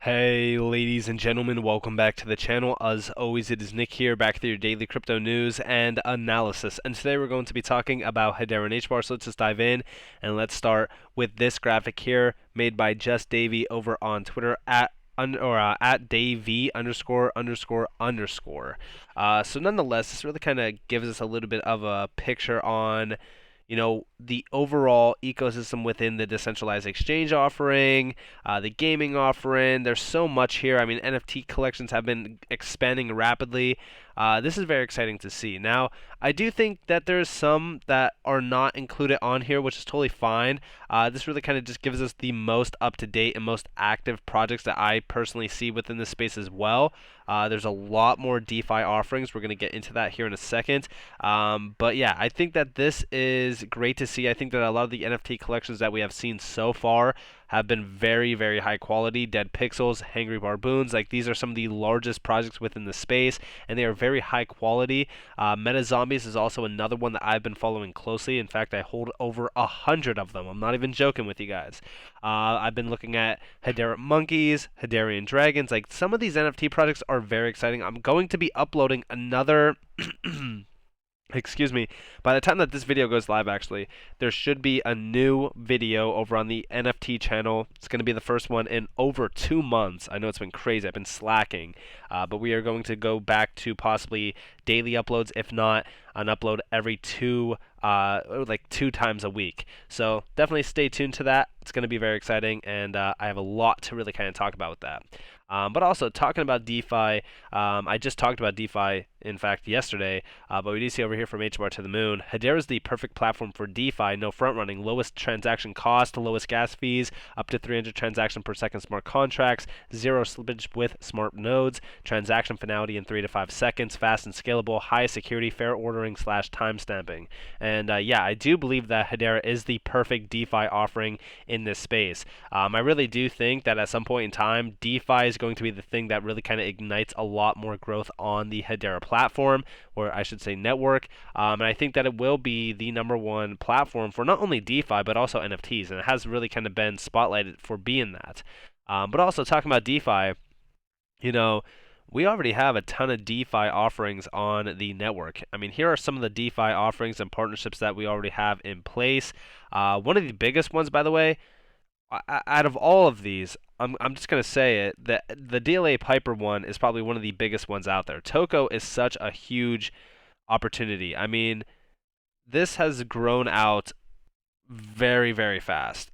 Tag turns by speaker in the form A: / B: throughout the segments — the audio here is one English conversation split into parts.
A: Hey ladies and gentlemen, welcome back to the channel. As always, it is Nick here, back with your daily crypto news and analysis. And today we're going to be talking about Hedera Hbar, so let's just dive in and let's start with this graphic here made by Just Davey over on Twitter at Davey underscore underscore underscore. So nonetheless, this really kind of gives us a little bit of a picture on the overall ecosystem within the decentralized exchange offering, the gaming offering. There's so much here. I mean, NFT collections have been expanding rapidly. This is very exciting to see. Now, I do think that there's some that are not included on here, which is totally fine. This really kind of just gives us the most up-to-date and most active projects that I personally see within this space as well. There's a lot more DeFi offerings. We're going to get into that here in a second. But yeah, I think that this is great to see. I think that a lot of the NFT collections that we have seen so far have been very, very high quality. Dead Pixels, Hangry Barboons, like these are some of the largest projects within the space, and they are very high quality. Meta Zombies is also another one that I've been following closely. In fact, I hold over 100 of them. I'm not even joking with you guys. I've been looking at Hedera Monkeys, Hederian Dragons. Like some of these NFT projects are very exciting. I'm going to be uploading another excuse me, by the time that this video goes live, actually, there should be a new video over on the NFT channel. It's going to be the first one in over 2 months. I know it's been crazy. I've been slacking, but we are going to go back to possibly daily uploads, if not an upload every two times a week. So definitely stay tuned to that. It's going to be very exciting, and I have a lot to really kind of talk about with that. But also talking about DeFi, I just talked about DeFi, in fact, yesterday, but we do see over here from HBAR to the moon, Hedera is the perfect platform for DeFi, no front running, lowest transaction cost, lowest gas fees, up to 300 transactions per second smart contracts, zero slippage with smart nodes, transaction finality in 3 to 5 seconds, fast and scalable, high security, fair ordering / timestamping. And yeah, I do believe that Hedera is the perfect DeFi offering in this space. I really do think that at some point in time, DeFi is going to be the thing that really kind of ignites a lot more growth on the Hedera platform, or I should say network. And I think that it will be the #1 platform for not only DeFi but also NFTs, and it has really kind of been spotlighted for being that. But also talking about DeFi, we already have a ton of DeFi offerings on the network. I mean, here are some of the DeFi offerings and partnerships that we already have in place. One of the biggest ones, by the way, out of all of these, I'm just going to say it, that the DLA Piper one is probably one of the biggest ones out there. Toko is such a huge opportunity. I mean, this has grown out very, very fast.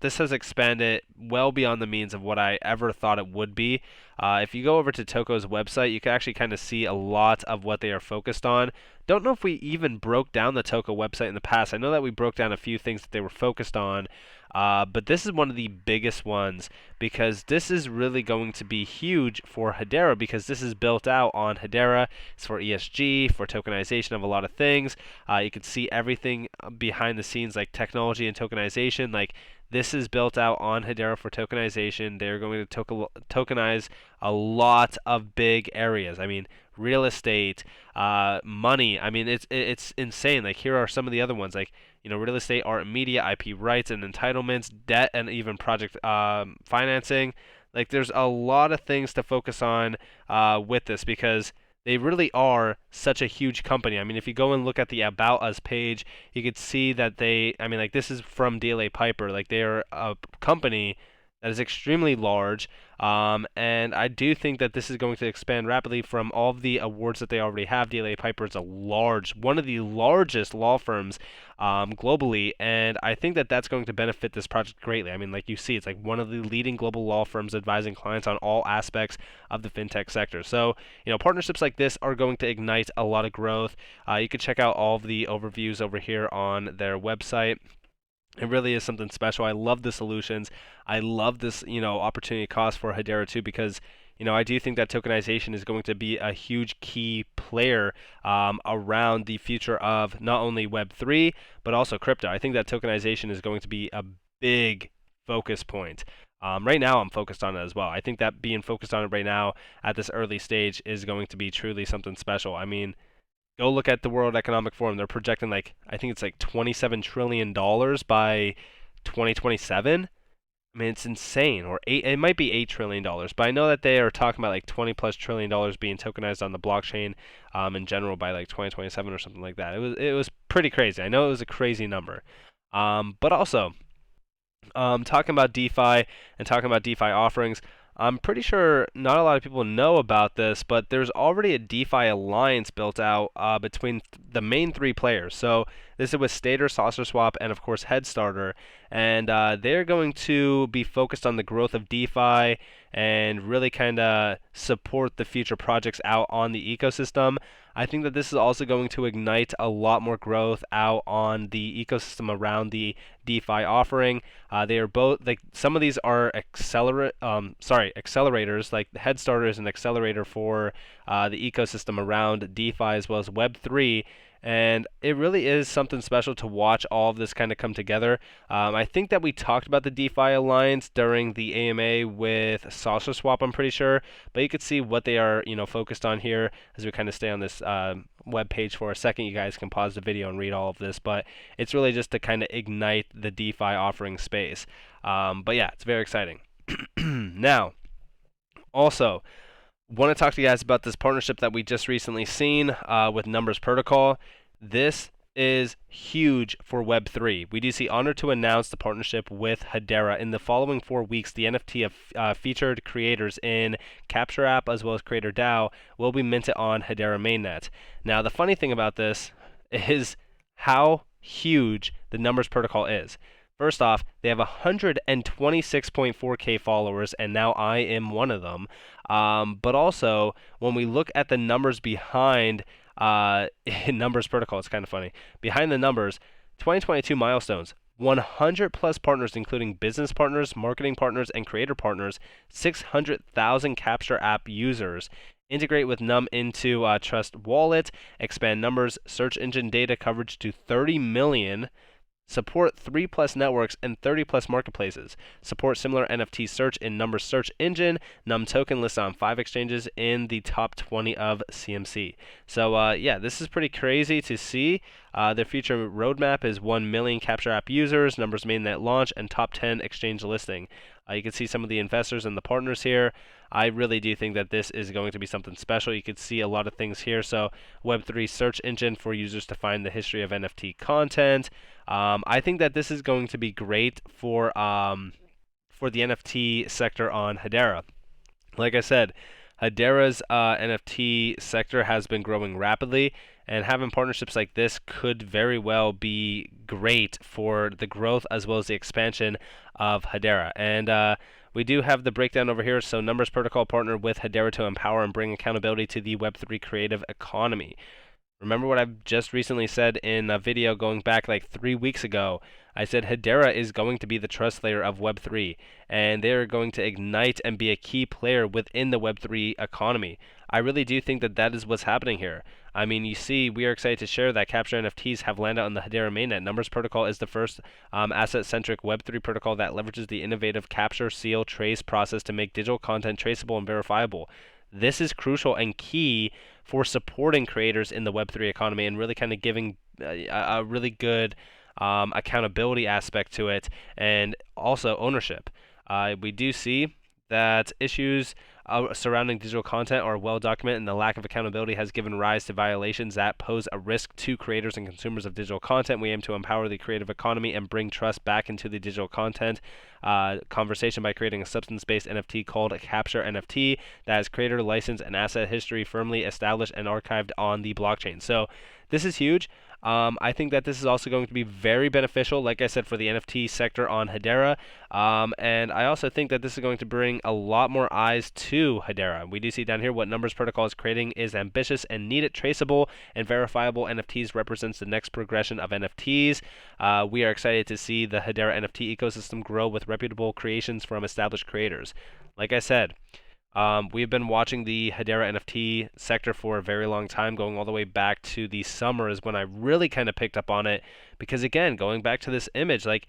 A: This has expanded well beyond the means of what I ever thought it would be. If you go over to Toko's website, you can actually kind of see a lot of what they are focused on. Don't know if we even broke down the Toko website in the past. I know that we broke down a few things that they were focused on, but this is one of the biggest ones because this is really going to be huge for Hedera because this is built out on Hedera. It's for ESG, for tokenization of a lot of things. You can see everything behind the scenes like technology and tokenization. Like this is built out on Hedera for tokenization. They're going to tokenize a lot of big areas. I mean, real estate, money. I mean, it's insane. Like here are some of the other ones, like real estate, art and media, IP rights and entitlements, debt, and even project financing. Like there's a lot of things to focus on with this because they really are such a huge company. I mean, if you go and look at the About Us page, you could see that like this is from DLA Piper. Like they are a company that is extremely large, and I do think that this is going to expand rapidly from all of the awards that they already have. DLA Piper is one of the largest law firms globally, and I think that that's going to benefit this project greatly. I mean, like you see, it's like one of the leading global law firms advising clients on all aspects of the fintech sector. So, partnerships like this are going to ignite a lot of growth. You can check out all of the overviews over here on their website. It really is something special. I love the solutions. I love this, opportunity cost for Hedera too, because I do think that tokenization is going to be a huge key player around the future of not only Web3 but also crypto. I think that tokenization is going to be a big focus point. Right now, I'm focused on it as well. I think that being focused on it right now at this early stage is going to be truly something special. I mean, go look at the World Economic Forum. They're projecting I think it's like $27 trillion by 2027. I mean, it's insane. Or eight, it might be $8 trillion, but I know that they are talking about like 20 plus trillion dollars being tokenized on the blockchain, in general by like 2027 or something like that. It was pretty crazy. I know it was a crazy number, but also talking about DeFi and talking about DeFi offerings. I'm pretty sure not a lot of people know about this, but there's already a DeFi alliance built out between the main three players. So this is with Stater, SaucerSwap, and of course Headstarter, and they're going to be focused on the growth of DeFi and really kind of support the future projects out on the ecosystem. I think that this is also going to ignite a lot more growth out on the ecosystem around the DeFi offering. They are both like some of these are accelerators. Like Headstarter is an accelerator for the ecosystem around DeFi as well as Web3. And it really is something special to watch all of this kind of come together. I think that we talked about the DeFi Alliance during the AMA with SaucerSwap, I'm pretty sure. But you could see what they are, focused on here as we kind of stay on this web page for a second. You guys can pause the video and read all of this, but it's really just to kind of ignite the DeFi offering space. But yeah, it's very exciting. Now, also, want to talk to you guys about this partnership that we just recently seen with Numbers Protocol. This is huge for Web3. We do see honored to announce the partnership with Hedera. In the following 4 weeks, the NFT of featured creators in Capture app as well as Creator DAO will be minted on Hedera mainnet. Now, the funny thing about this is how huge the Numbers Protocol is. First off, they have 126.4K followers, and now I am one of them. But also, when we look at the numbers behind Numbers Protocol, it's kind of funny. Behind the numbers, 2022 milestones. 100 plus partners, including business partners, marketing partners, and creator partners. 600,000 Capture app users. Integrate with Num into Trust Wallet. Expand Numbers search engine data coverage to 30 million. Support 3 plus networks and 30 plus marketplaces. Support similar NFT search in Numbers search engine. Num token listed on 5 exchanges in the top 20 of CMC. So yeah, this is pretty crazy to see. Their future roadmap is 1 million Capture app users, Numbers mainnet launch, and top 10 exchange listing. You can see some of the investors and the partners here. I really do think that this is going to be something special. You can see a lot of things here. So Web3 search engine for users to find the history of NFT content. I think that this is going to be great for the NFT sector on Hedera. Like I said, Hedera's NFT sector has been growing rapidly, and having partnerships like this could very well be great for the growth as well as the expansion of Hedera. And we do have the breakdown over here. So Numbers Protocol partnered with Hedera to empower and bring accountability to the Web3 creative economy. Remember what I've just recently said in a video going back like 3 weeks ago. I said Hedera is going to be the trust layer of Web3, and they're going to ignite and be a key player within the Web3 economy. I really do think that that is what's happening here. I mean, you see, we are excited to share that Capture NFTs have landed on the Hedera mainnet. Numbers Protocol is the first asset-centric Web3 protocol that leverages the innovative capture, seal, trace process to make digital content traceable and verifiable. This is crucial and key for supporting creators in the Web3 economy and really kind of giving a really good accountability aspect to it and also ownership. We do see that issues surrounding digital content are well documented, and the lack of accountability has given rise to violations that pose a risk to creators and consumers of digital content. We aim to empower the creative economy and bring trust back into the digital content conversation by creating a substance-based NFT called Capture NFT that has creator license and asset history firmly established and archived on the blockchain. So this is huge. I think that this is also going to be very beneficial, like I said, for the NFT sector on Hedera. And I also think that this is going to bring a lot more eyes to Hedera. We do see down here what Numbers Protocol is creating is ambitious and needed. Traceable and verifiable NFTs represents the next progression of NFTs. We are excited to see the Hedera NFT ecosystem grow with reputable creations from established creators. Like I said, we've been watching the Hedera NFT sector for a very long time, going all the way back to the summer is when I really kind of picked up on it. Because again, going back to this image, like,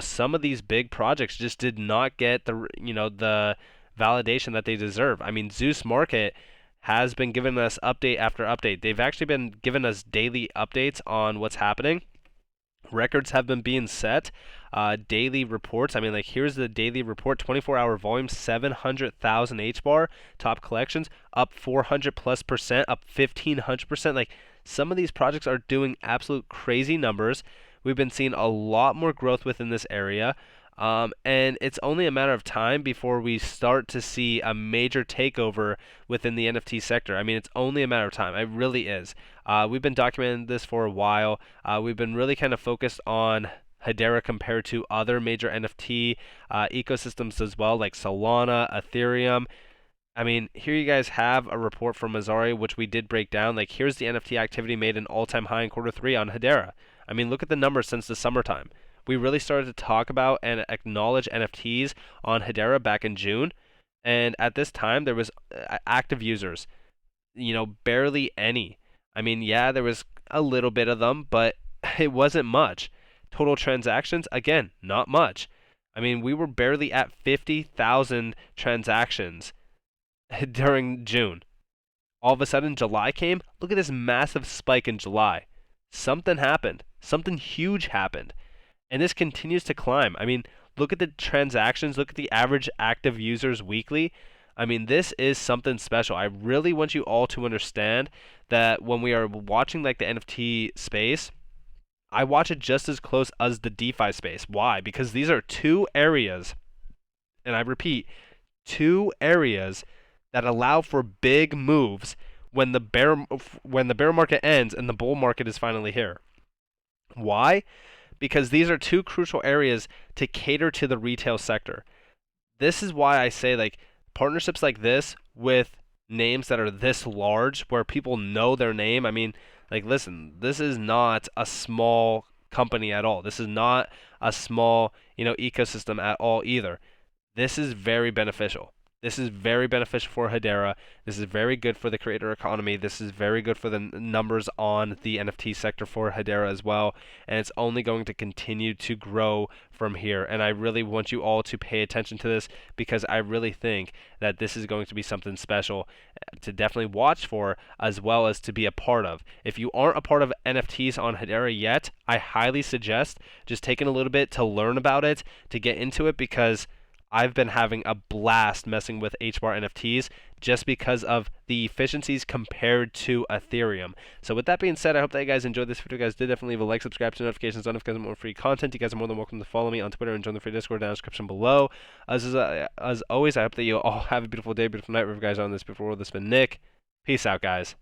A: some of these big projects just did not get the validation that they deserve. I mean, Zeus Market has been giving us update after update. They've actually been giving us daily updates on what's happening. Records have been being set. Daily reports. I mean, like, here's the daily report: 24-hour volume, 700,000 H bar. Top collections up 400 plus percent, up 1,500%. Like, some of these projects are doing absolute crazy numbers. We've been seeing a lot more growth within this area. And it's only a matter of time before we start to see a major takeover within the NFT sector. I mean, it's only a matter of time. It really is. We've been documenting this for a while. We've been really kind of focused on Hedera compared to other major NFT ecosystems as well, like Solana, Ethereum. I mean, here you guys have a report from Mazari, which we did break down. Like, here's the NFT activity made an all-time high in quarter three on Hedera. I mean, look at the numbers since the summertime. We really started to talk about and acknowledge NFTs on Hedera back in June, and at this time there was active users, barely any. I mean, yeah, there was a little bit of them, but it wasn't much. Total transactions, again, not much. I mean, we were barely at 50,000 transactions during June. All of a sudden, July came. Look at this massive spike in July. Something happened. Something huge happened. And this continues to climb. I mean, look at the transactions. Look at the average active users weekly. I mean, this is something special. I really want you all to understand that when we are watching like the NFT space, I watch it just as close as the DeFi space. Why? Because these are two areas, and I repeat, two areas that allow for big moves when the bear market ends and the bull market is finally here. Why? Because these are two crucial areas to cater to the retail sector. This is why I say, like, partnerships like this with names that are this large where people know their name. I mean, like, listen, this is not a small company at all. This is not a small, ecosystem at all either. This is very beneficial. This is very beneficial for Hedera. This is very good for the creator economy. This is very good for the numbers on the NFT sector for Hedera as well. And it's only going to continue to grow from here. And I really want you all to pay attention to this because I really think that this is going to be something special to definitely watch for as well as to be a part of. If you aren't a part of NFTs on Hedera yet, I highly suggest just taking a little bit to learn about it, to get into it, because I've been having a blast messing with HBAR NFTs just because of the efficiencies compared to Ethereum. So with that being said, I hope that you guys enjoyed this video. If you guys did, definitely leave a like, subscribe to notifications on if you guys want more free content. You guys are more than welcome to follow me on Twitter and join the free Discord down in the description below. As always, I hope that you all have a beautiful day, beautiful night, wherever you guys are on this beautiful world. This has been Nick. Peace out, guys.